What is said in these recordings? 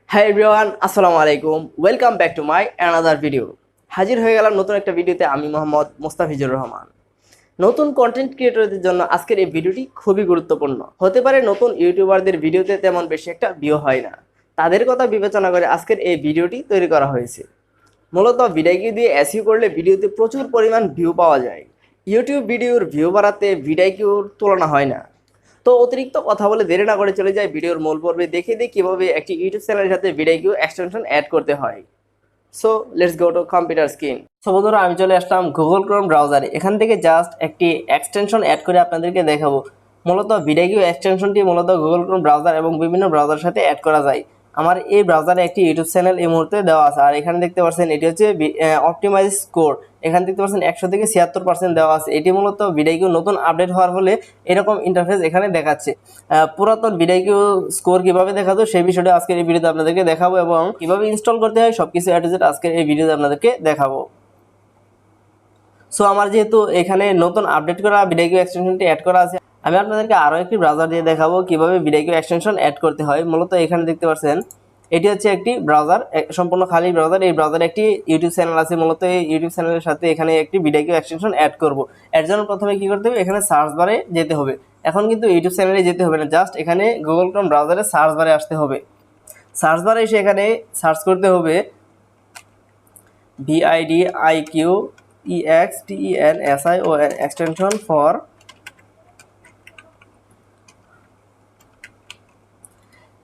Hi everyone, আসসালামু আলাইকুম। Welcome back to my another video. হাজির হয়ে গেলাম নতুন একটা ভিডিওতে। আমি মোহাম্মদ মুস্তাফিজুর রহমান। নতুন কন্টেন্ট ক্রিয়েটরদের জন্য আজকের এই ভিডিওটি খুবই গুরুত্বপূর্ণ হতে পারে। নতুন ইউটিউবারদের ভিডিওতে তেমন বেশি একটা ভিউ হয় না, তাদের কথা বিবেচনা করে আজকের এই ভিডিওটি তৈরি করা হয়েছে। মূলত ভিডিও দিয়ে এসইও করলে ভিডিওতে প্রচুর পরিমাণ ভিউ পাওয়া যায়। ইউটিউব ভিডিওর ভিউ বাড়াতে ভিডিওর তুলনা হয় না। তো অতিরিক্ত কথা বলে দেরি না করে চলে যায় ভিডিওর মূল পর্বে, দেখে দিই কিভাবে একটি ইউটিউব চ্যানেলের সাথে ভিডিও এক্সটেনশন অ্যাড করতে হয়। So let's go to computer screen. So বন্ধুরা, আমি চলে আসলাম গুগল ক্রোম ব্রাউজারে। এখান থেকে জাস্ট একটি এক্সটেনশন অ্যাড করে আপনাদেরকে দেখাবো। মূলত ভিডিও এক্সটেনশনটি মূলত গুগল ক্রোম ব্রাউজার এবং বিভিন্ন ব্রাউজারের সাথে অ্যাড করা যায়। আমার এই ব্রাউজারে একটি ইউটিউব চ্যানেল এই মুহূর্তে দেওয়া আছে, আর এখানে দেখতে পাচ্ছেন এটি হচ্ছে অপটিমাইজ স্কোর। এখানে দেখতে পাচ্ছেন 100 থেকে 76% দেওয়া আছে। এটি মূলত ভিডিও নতুন আপডেট হওয়ার ফলে এরকম ইন্টারফেস এখানে দেখাচ্ছে। পুরাতন ভিডিও স্কোর কিভাবে দেখাতো সেই বিষয়টা আজকের এই ভিডিওতে আপনাদেরকে দেখাবো, এবং কিভাবে ইনস্টল করতে হয় সবকিছু এ টু জেড আজকের এই ভিডিওতে আপনাদেরকে দেখাবো। সো আমার যেহেতু এখানে নতুন আপডেট করা ভিডিও এক্সটেনশনটি অ্যাড করা আছে, আমি আপনাদেরকে আরও একটি ব্রাউজার দিয়ে দেখাবো কিভাবে ভিডিও এক্সটেনশন অ্যাড করতে হয়। মূলত এখানে দেখতে পাচ্ছেন এটি হচ্ছে একটি ব্রাউজার, সম্পূর্ণ খালি ব্রাউজার। এই ব্রাউজারে একটি ইউটিউব চ্যানেল আছে। মূলত এই ইউটিউব চ্যানেলের সাথে এখানে একটি ভিডিও এক্সটেনশন অ্যাড করব। এর জন্য প্রথমে কি করতে হবে, এখানে সার্চ বারে যেতে হবে। এখন কিন্তু ইউটিউব চ্যানেলে যেতে হবে না, জাস্ট এখানে গুগল ক্রোম ব্রাউজারে সার্চ বারে আসতে হবে। সার্চ বারে এসে এখানে সার্চ করতে হবে VidIQ এক্সটেনশন ফর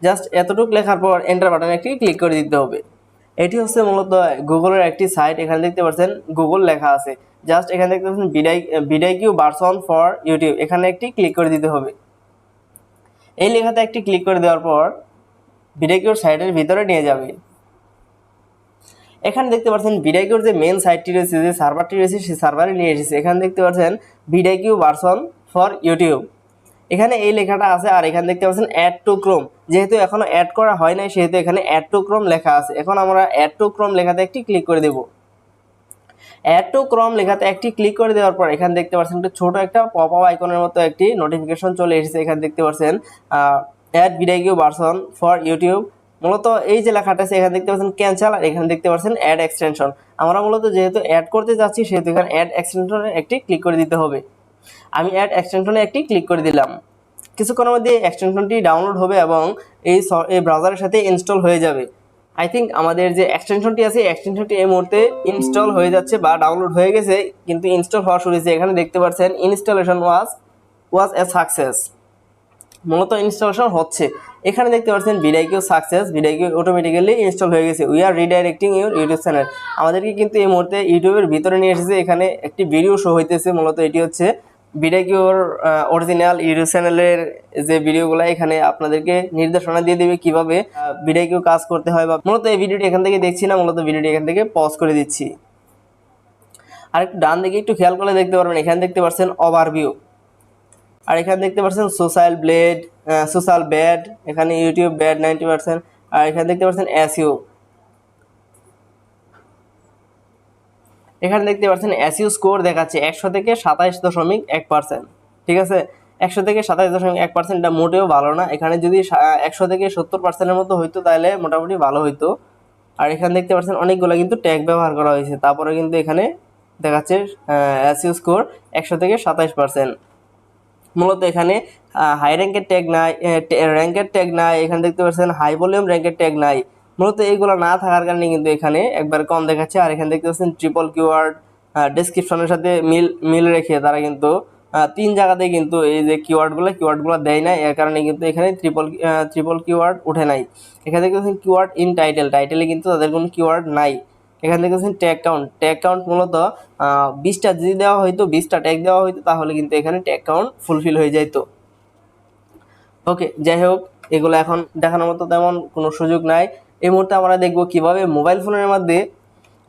জাস্ট এতটুকু লেখার পর এন্টার বাটনে একটি ক্লিক করে দিতে হবে। এটি হচ্ছে মূলত গুগলের একটি সাইট। এখানে দেখতে পাচ্ছেন গুগল লেখা আছে। জাস্ট এখানে দেখতে পাচ্ছেন VidIQ ভার্সন ফর ইউটিউব, এখানে একটি ক্লিক করে দিতে হবে। এই লেখাতে একটি ক্লিক করে দেওয়ার পর ভিডিওর সাইটের ভিতরে নিয়ে যাবে। এখানে দেখতে পাচ্ছেন ভিডিওর যে মেন সাইটটি রয়েছে, যে সার্ভারটি রয়েছে, সেই সার্ভারে নিয়ে এসেছে। এখানে দেখতে পাচ্ছেন VidIQ ভার্সন ফর ইউটিউব, এখানে এই লেখাটা আছে। আর এখানে দেখতে পাচ্ছেন অ্যাড টু ক্রোম, যেহেতু এখনো অ্যাড করা হয় নাই সেহেতু এখানে অ্যাড টু ক্রোম লেখা আছে। এখন আমরা অ্যাড টু ক্রোম লেখাতে একটি ক্লিক করে দেব। অ্যাড টু ক্রোম লেখাতে একটি ক্লিক করে দেওয়ার পর এখানে দেখতে পাচ্ছেন একটা ছোট একটা পপ আপ আইকনের মতো একটি নোটিফিকেশন চলে এসেছে। এখানে দেখতে পাচ্ছেন ad video version for YouTube. মূলত এই যে লেখাটা আছে এখানে দেখতে পাচ্ছেন ক্যান্সেল, আর এখানে দেখতে পাচ্ছেন অ্যাড এক্সটেনশন। আমরা মূলত যেহেতু অ্যাড করতে যাচ্ছি সেহেতু এখানে অ্যাড এক্সটেনশনে একটি ক্লিক করে দিতে হবে। আমি অ্যাড এক্সটেনশনে একটি ক্লিক করে দিলাম। কিছুক্ষণের মধ্যে এক্সটেনশনটি ডাউনলোড হবে এবং এই ব্রাউজারের সাথে ইনস্টল হয়ে যাবে। আই থিঙ্ক আমাদের যে এক্সটেনশনটি আছে এক্সটেনশনটি এই মুহূর্তে ইনস্টল হয়ে যাচ্ছে বা ডাউনলোড হয়ে গেছে, কিন্তু ইনস্টল হওয়া শুরু হয়েছে। এখানে দেখতে পাচ্ছেন ইনস্টলেশন ওয়াজ এ সাকসেস। মূলত ইনস্টলেশন হচ্ছে। এখানে দেখতে পাচ্ছেন VidIQ success, VidIQ automatically install হয়ে গেছে। We are redirecting your YouTube channel. আমাদেরকে কিন্তু এই মুহূর্তে ইউটিউবের ভিতরে নিয়ে এসেছে। এখানে একটি ভিডিও শো হইতেছে। মূলত এটি হচ্ছে VidIQর অরিজিনাল ইউটিউব চ্যানেলের যে ভিডিওগুলো, এখানে আপনাদেরকে নির্দেশনা দিয়ে দেবে কিভাবে VidIQ কাজ করতে হয়। বা মূলত এই ভিডিওটি এখান থেকে দেখছি না, মূলত ভিডিওটি এখান থেকে পজ করে দিচ্ছি। আর একটু ডান দিকে একটু খেয়াল করলে দেখতে পারবেন এখানে দেখতে পাচ্ছেন ওভারভিউ, আর এখানে দেখতে পাচ্ছেন সোশ্যাল ব্যাড, এখানে ইউটিউব ব্যাড 90%, আর এখানে দেখতে পাচ্ছেন SEO। এখানে দেখতে পাচ্ছেন SEO স্কোর দেখাচ্ছে 100 থেকে 27.1%। ঠিক আছে, 100 থেকে 27.1% এটা মোটেও ভালো না। এখানে যদি 100 থেকে 70%-এর মতো হইতো তাহলে মোটামুটি ভালো হইতো। আর এখানে দেখতে পাচ্ছেন অনেকগুলো কিন্তু ট্যাগ ব্যবহার করা হয়েছে, তারপরে কিন্তু এখানে দেখাচ্ছে SEO স্কোর 100 থেকে 27%। মূলত এখানে হাই র্যাঙ্কের ট্যাগ নাই, র্যাঙ্কের ট্যাগ নাই। এখানে দেখতে পাচ্ছেন হাই ভলিউম র্যাঙ্কের ট্যাগ নাই। মূলত এইগুলো না থাকার কারণে কিন্তু এখানে একবার কম দেখাচ্ছে। আর এখানে দেখতে পাচ্ছেন ট্রিপল কিওয়ার্ড ডেসক্রিপশনের সাথে মিল রেখে তারা কিন্তু 3 জায়গাতে কিন্তু এই যে কিওয়ার্ডগুলো দেয় না, এর কারণে কিন্তু এখানে ট্রিপল কিওয়ার্ড উঠে নাই। এখানে দেখতে পাচ্ছেন কিওয়ার্ড ইন টাইটেলে কিন্তু তাদের কোনো কিওয়ার্ড নাই। এখানে দেখতেছেন ট্যাগ কাউন্ট মূলত 20টা যদি দেওয়া হয়তো, 20টা ট্যাগ দেওয়া হয়তো, তাহলে কিন্তু এখানে ট্যাগ কাউন্ট ফুলফিল হয়ে যাইতো। ওকে, যাই হোক, এগুলো এখন দেখানোর মতো তেমন কোনো সুযোগ নাই। এই মুহূর্তে আমরা দেখব কিভাবে মোবাইল ফোনের মধ্যে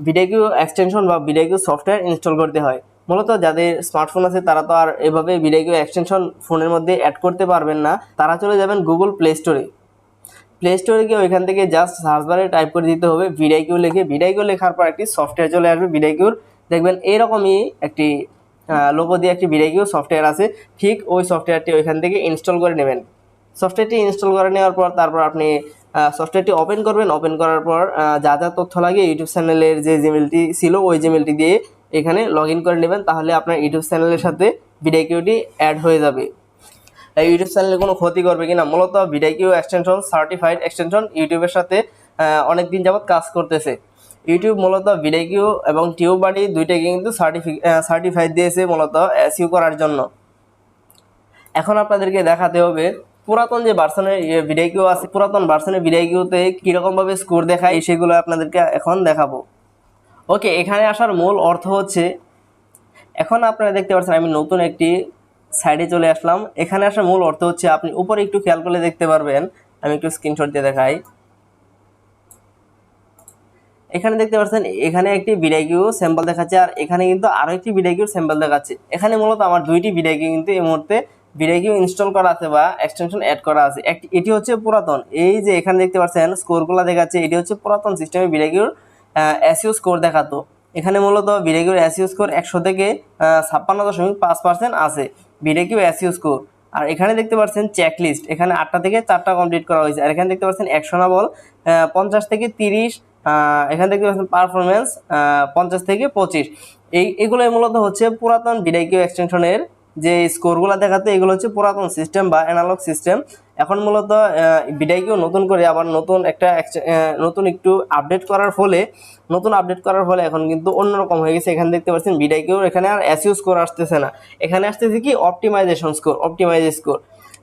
VidIQ এক্সটেনশন বা VidIQ সফটওয়্যার ইনস্টল করতে হয়। মূলত যাদের স্মার্টফোন আছে তারা তো আর এভাবে VidIQ এক্সটেনশন ফোনের মধ্যে অ্যাড করতে পারবেন না। তারা চলে যাবেন গুগল প্লে স্টোরে গিয়ে ওইখান থেকে জাস্ট সার্চ বারে টাইপ করে দিতে হবে VidIQ লিখে। VidIQ লেখার পর একটি সফটওয়্যার চলে আসবে VidIQর। দেখবেন এইরকমই একটি লোগো দিয়ে একটি VidIQ সফটওয়্যার আছে। ঠিক ওই সফটওয়্যারটি ওইখান থেকে ইনস্টল করে নেবেন। সফটওয়্যারটি ইনস্টল করে নেওয়ার পর তারপর আপনি সফটওয়্যারটি ওপেন করবেন। ওপেন করার পর যা যা তথ্য লাগে ইউটিউব চ্যানেলের যে জিমেলটি ছিল ওই জিমেলটি দিয়ে এখানে লগ ইন করে নেবেন, তাহলে আপনার ইউটিউব চ্যানেলের সাথে VidIQটি অ্যাড হয়ে যাবে। ইউটিউব চ্যানেলে কোনো ক্ষতি করবে কিনা, মূলত VidIQ এক্সটেনশন সার্টিফাইড এক্সটেনশন ইউটিউবের সাথে অনেক দিন যাবৎ কাজ করতেছে। ইউটিউব মূলত VidIQ এবং টিউববাডি দুইটাকে কিন্তু সার্টিফাইড দিয়েছে মূলত SEO করার জন্য। এখন আপনাদেরকে দেখাতে হবে পুরাতন যে ভার্সনের VidIQ আছে, পুরাতন ভার্সনের VidIQতে কীরকমভাবে স্কোর দেখায় সেগুলো আপনাদেরকে এখন দেখাবো। ওকে, এখানে আসার মূল অর্থ হচ্ছে, এখন আপনারা দেখতে পাচ্ছেন আমি নতুন একটি সাইডে চলে আসলাম। এখানে আসার মূল অর্থ হচ্ছে, আপনি উপরে একটু খেয়াল করলে দেখতে পারবেন, আমি একটু স্ক্রিনশট দিয়ে দেখাই। এখানে দেখতে পাচ্ছেন এখানে একটি VidIQ স্যাম্পল দেখাচ্ছে, আর এখানে কিন্তু আরও একটি VidIQ স্যাম্পল দেখাচ্ছে। এখানে মূলত আমার দুইটি VidIQ কিন্তু এই মুহূর্তে VidIQ ইনস্টল করা আছে বা এক্সটেনশন অ্যাড করা আছে। এটি হচ্ছে পুরাতন, এই যে এখানে দেখতে পাচ্ছেন স্কোরগুলো দেখাচ্ছে, এটি হচ্ছে পুরাতন সিস্টেমে VidIQর SEO স্কোর দেখাতো। এখানে মূলত VidIQর SEO স্কোর 100 থেকে 56.5% আছে VidIQ SEO স্কোর। আর এখানে দেখতে পাচ্ছেন চেকলিস্ট, এখানে 8টা থেকে 4টা কমপ্লিট করা হয়েছে। আর এখানে দেখতে পাচ্ছেন অ্যাকশনাবল 50 থেকে 30, এখানে দেখতে পাচ্ছেন পারফরমেন্স 50 থেকে 25। এগুলোই মূলত হচ্ছে পুরাতন VidIQ এক্সটেনশনের যে স্কোরগুলো দেখাতে, এগুলো হচ্ছে পুরাতন সিস্টেম বা অ্যানালগ সিস্টেম। এখন মূলত VidIQ নতুন করে আবার নতুন একটু আপডেট করার ফলে এখন কিন্তু অন্যরকম হয়ে গেছে। এখানে দেখতে পাচ্ছেন VidIQ এখানে আর SEO স্কোর আসতেছে না, এখানে আসতেছে কি অপটিমাইজেশন স্কোর, স্কোর।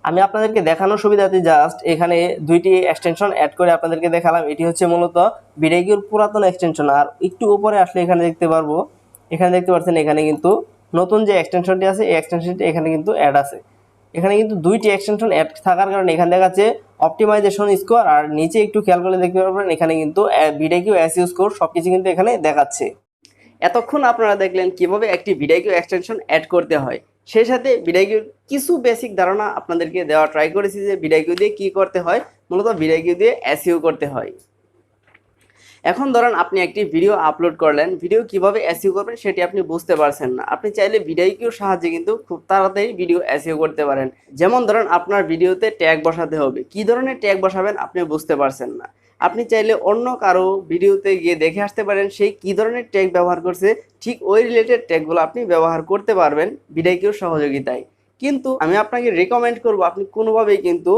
আমি আপনাদেরকে দেখানোর সুবিধাতে জাস্ট এখানে দুইটি এক্সটেনশন অ্যাড করে আপনাদেরকে দেখালাম। এটি হচ্ছে মূলত VidIQর পুরাতন এক্সটেনশন। আর একটু উপরে আসলে এখানে দেখতে পারবো, এখানে দেখতে পাচ্ছেন এখানে কিন্তু নতুন যে এক্সটেনশনটি আছে এই এক্সটেনশনটি এখানে কিন্তু অ্যাড আছে। এখানে কিন্তু দুইটি এক্সটেনশন অ্যাড থাকার কারণে এখানে দেখাচ্ছে অপটিমাইজেশন স্কোর, আর নিচে একটু খেয়াল করলে দেখতে পারবেন এখানে কিন্তু VidIQ SEO স্কোর সবকিছু কিন্তু এখানে দেখাচ্ছে। এতক্ষণ আপনারা দেখলেন কিভাবে একটি VidIQ এক্সটেনশন অ্যাড করতে হয়, সেই সাথে VidIQর কিছু বেসিক ধারণা আপনাদেরকে দেওয়া ট্রাই করেছি যে VidIQ দিয়ে কী করতে হয়, মূলত VidIQ দিয়ে SEO করতে হয়। এখন ধরেন আপনি একটি ভিডিও আপলোড করলেন, ভিডিও কিভাবে SEO করবেন সেটি আপনি বুঝতে পারছেন না। আপনি চাইলে VidIQর সাহায্যে কিন্তু খুব তাড়াতাড়ি ভিডিও SEO করতে পারেন। যেমন ধরেন আপনার ভিডিওতে ট্যাগ বসাতে হবে, কী ধরনের ট্যাগ বসাবেন আপনি বুঝতে পারছেন না। আপনি চাইলে অন্য কারো ভিডিওতে গিয়ে দেখে আসতে পারেন সেই কী ধরনের ট্যাগ ব্যবহার করছে, ঠিক ওই রিলেটেড ট্যাগগুলো আপনি ব্যবহার করতে পারবেন VidIQর সহযোগিতায়। কিন্তু আমি আপনাকে রিকমেন্ড করব আপনি কোনোভাবেই কিন্তু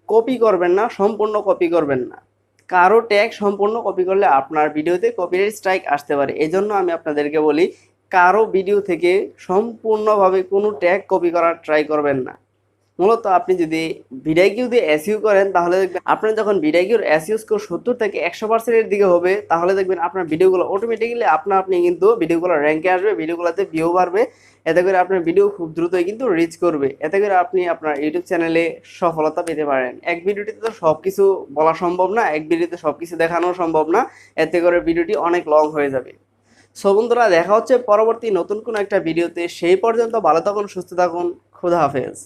কপি করবেন না, সম্পূর্ণ কপি করবেন না। কারো ট্যাগ সম্পূর্ণ কপি করলে আপনার ভিডিওতে কপিরাইট স্ট্রাইক আসতে পারে। এই জন্য আমি আপনাদেরকে বলি কারো ভিডিও থেকে সম্পূর্ণভাবে কোনো ট্যাগ কপি করার ট্রাই করবেন না। মূলত আপনি যদি VidIQ দিয়ে SEO করেন তাহলে দেখবেন আপনার যখন VidIQর SEO স্কোর 70 থেকে 100%-এর দিকে হবে, তাহলে দেখবেন আপনার ভিডিওগুলো অটোমেটিক্যালি আপনি কিন্তু ভিডিওগুলো র্যাঙ্কে আসবে, ভিডিওগুলোতে ভিউ বাড়বে। এতে করে আপনার ভিডিও খুব দ্রুতই কিন্তু রিচ করবে। এতে করে আপনি আপনার ইউটিউব চ্যানেলে সফলতা পেতে পারেন। এক ভিডিওতে তো সব কিছু বলা সম্ভব না, এক ভিডিওতে সব কিছু দেখানো সম্ভব না, এতে করে ভিডিওটি অনেক লং হয়ে যাবে। সো বন্ধুরা, দেখা হচ্ছে পরবর্তী নতুন কোনো একটা ভিডিওতে। সেই পর্যন্ত ভালো থাকুন, সুস্থ থাকুন, খোদা হাফেজ।